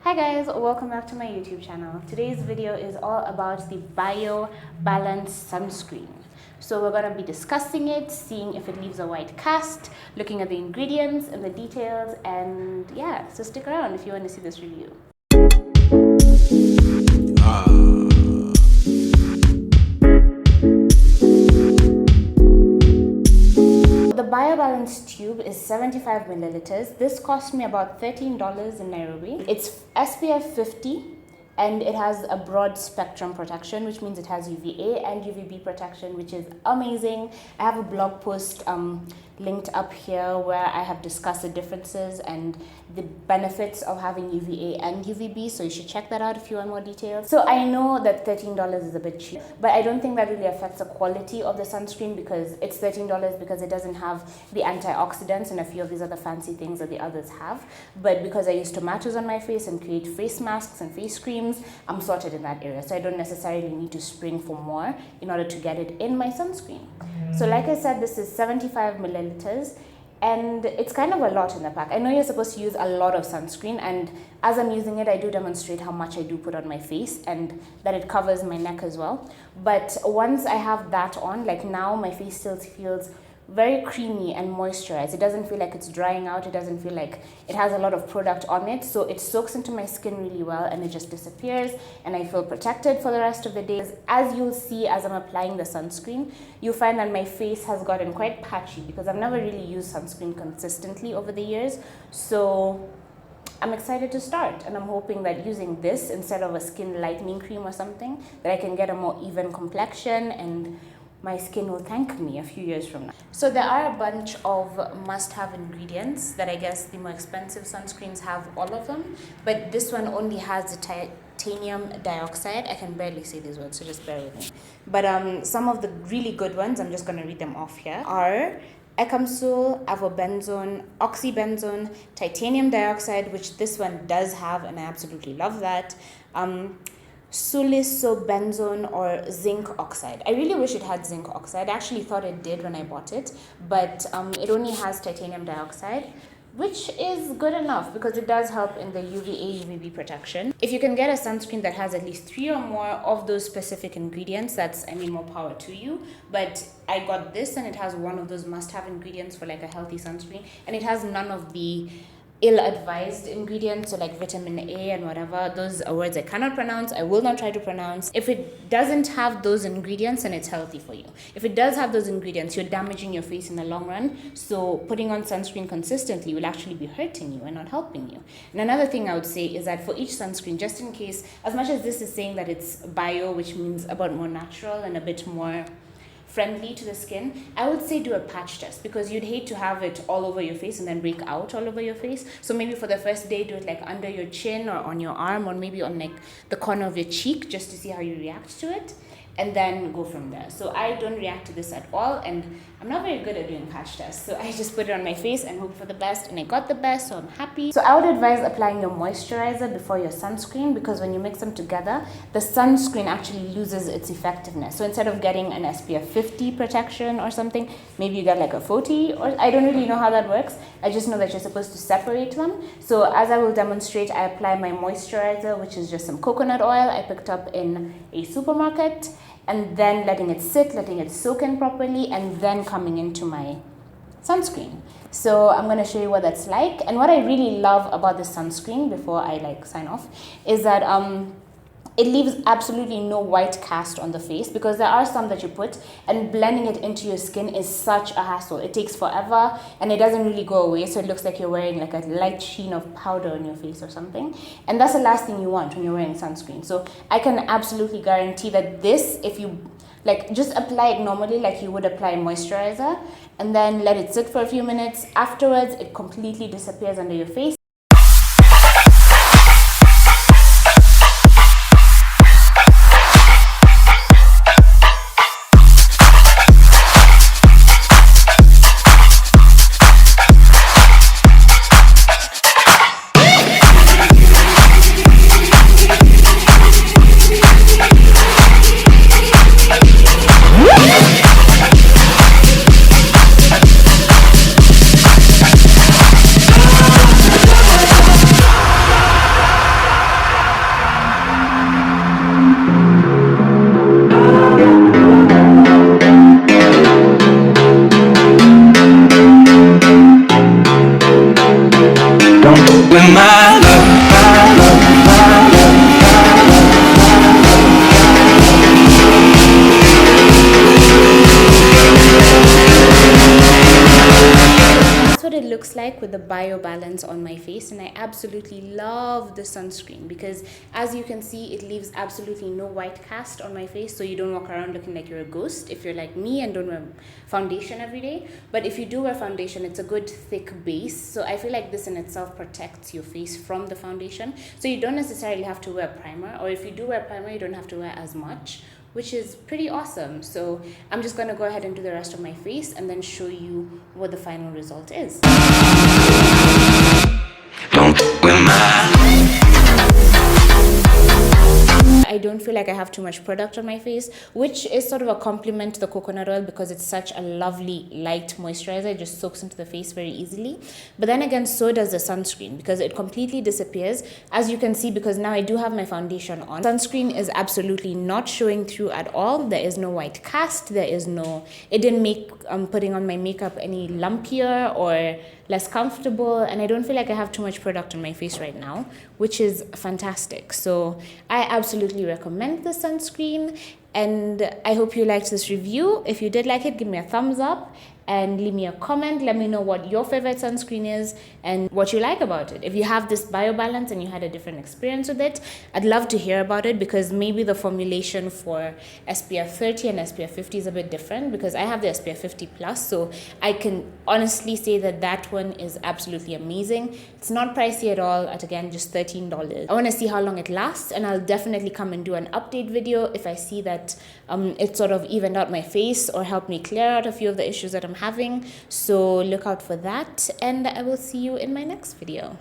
Hi guys, welcome back to my YouTube channel. Today's video is all about the BioBalance sunscreen. So we're going to be discussing it, seeing if it leaves a white cast, looking at the ingredients and the details, and yeah, so stick around if you want to see this review. The BioBalance tube is 75 milliliters. This cost me about $13 in Nairobi. It's SPF 50 and it has a broad spectrum protection, which means it has UVA and UVB protection, which is amazing. I have a blog post linked up here where I have discussed the differences and the benefits of having UVA and UVB, so you should check that out if you want more details. So I know that $13 is a bit cheap, but I don't think that really affects the quality of the sunscreen because it's $13 because it doesn't have the antioxidants and a few of these other fancy things that the others have. But because I use tomatoes on my face and create face masks and face creams, I'm sorted in that area. So I don't necessarily need to spring for more in order to get it in my sunscreen. So like I said, this is 75 milliliters. And it's kind of a lot in the pack. I know you're supposed to use a lot of sunscreen, and as I'm using it, I do demonstrate how much I do put on my face and that it covers my neck as well. But once I have that on, like now, my face still feels very creamy and moisturized. It doesn't feel like it's drying out. It doesn't feel like it has a lot of product on it. So it soaks into my skin really well and it just disappears and I feel protected for the rest of the day. As you'll see as I'm applying the sunscreen, you'll find that my face has gotten quite patchy because I've never really used sunscreen consistently over the years. So I'm excited to start, and I'm hoping that using this instead of a skin lightening cream or something, that I can get a more even complexion and my skin will thank me a few years from now. So there are a bunch of must-have ingredients that I guess the more expensive sunscreens have all of them, but this one only has the titanium dioxide. I can barely say these words, so just bear with me. But some of the really good ones, I'm just going to read them off here, are Ecamsol, avobenzone, oxybenzone, titanium dioxide, which this one does have, and I absolutely love that. Sulisobenzone or zinc oxide. I really wish it had zinc oxide. I actually thought it did when I bought it, but it only has titanium dioxide, which is good enough because it does help in the UVA UVB protection. If you can get a sunscreen that has at least 3 or more of those specific ingredients, that's, I mean, more power to you. But I got this and it has one of those must-have ingredients for like a healthy sunscreen, and it has none of the ill-advised ingredients, so like vitamin A and whatever. Those are words I cannot pronounce. I will not try to pronounce. If it doesn't have those ingredients, then it's healthy for you. If it does have those ingredients, you're damaging your face in the long run. So putting on sunscreen consistently will actually be hurting you and not helping you. And another thing I would say is that for each sunscreen, just in case, as much as this is saying that it's bio, which means about more natural and a bit more friendly to the skin, I would say do a patch test because you'd hate to have it all over your face and then break out all over your face. So maybe for the first day, do it like under your chin or on your arm or maybe on like the corner of your cheek just to see how you react to it, and then go from there. So I don't react to this at all, and I'm not very good at doing patch tests. So I just put it on my face and hope for the best, and I got the best, so I'm happy. So I would advise applying your moisturizer before your sunscreen because when you mix them together, the sunscreen actually loses its effectiveness. So instead of getting an SPF 50 protection or something, maybe you get like a 40, or I don't really know how that works. I just know that you're supposed to separate them. So as I will demonstrate, I apply my moisturizer, which is just some coconut oil I picked up in a supermarket, and then letting it sit, letting it soak in properly, and then coming into my sunscreen. So I'm going to show you what that's like. And what I really love about this sunscreen before I like sign off is that it leaves absolutely no white cast on the face, because there are some that you put and blending it into your skin is such a hassle. It takes forever and it doesn't really go away, so it looks like you're wearing like a light sheen of powder on your face or something, and that's the last thing you want when you're wearing sunscreen. So I can absolutely guarantee that this, if you like just apply it normally like you would apply moisturizer and then let it sit for a few minutes, afterwards it completely disappears under your face. with my That's what it looks like with the BioBalance on my face, and I absolutely love the sunscreen because, as you can see, it leaves absolutely no white cast on my face, so you don't walk around looking like you're a ghost if you're like me and don't wear foundation every day. But if you do wear foundation, it's a good thick base, so I feel like this in itself protects your face from the foundation, so you don't necessarily have to wear primer, or if you do wear primer, you don't have to wear as much, which is pretty awesome. So I'm just gonna go ahead and do the rest of my face and then show you what the final result is. don't with my I don't feel like I have too much product on my face, which is sort of a compliment to the coconut oil because it's such a lovely light moisturizer. It just soaks into the face very easily. But then again, so does the sunscreen because it completely disappears, as you can see, because now I do have my foundation on. Sunscreen is absolutely not showing through at all. There is no white cast. It didn't make putting on my makeup any lumpier or less comfortable, and I don't feel like I have too much product on my face right now, which is fantastic. So I absolutely recommend the sunscreen, and I hope you liked this review. If you did like it, give me a thumbs up and leave me a comment. Let me know what your favorite sunscreen is and what you like about it. If you have this BioBalance and you had a different experience with it, I'd love to hear about it, because maybe the formulation for SPF30 and SPF50 is a bit different, because I have the SPF50 plus, so I can honestly say that that one is absolutely amazing. It's not pricey at all, at again just $13. I want to see how long it lasts, and I'll definitely come and do an update video if I see that it sort of evened out my face or helped me clear out a few of the issues that I'm having. So look out for that, and I will see you in my next video.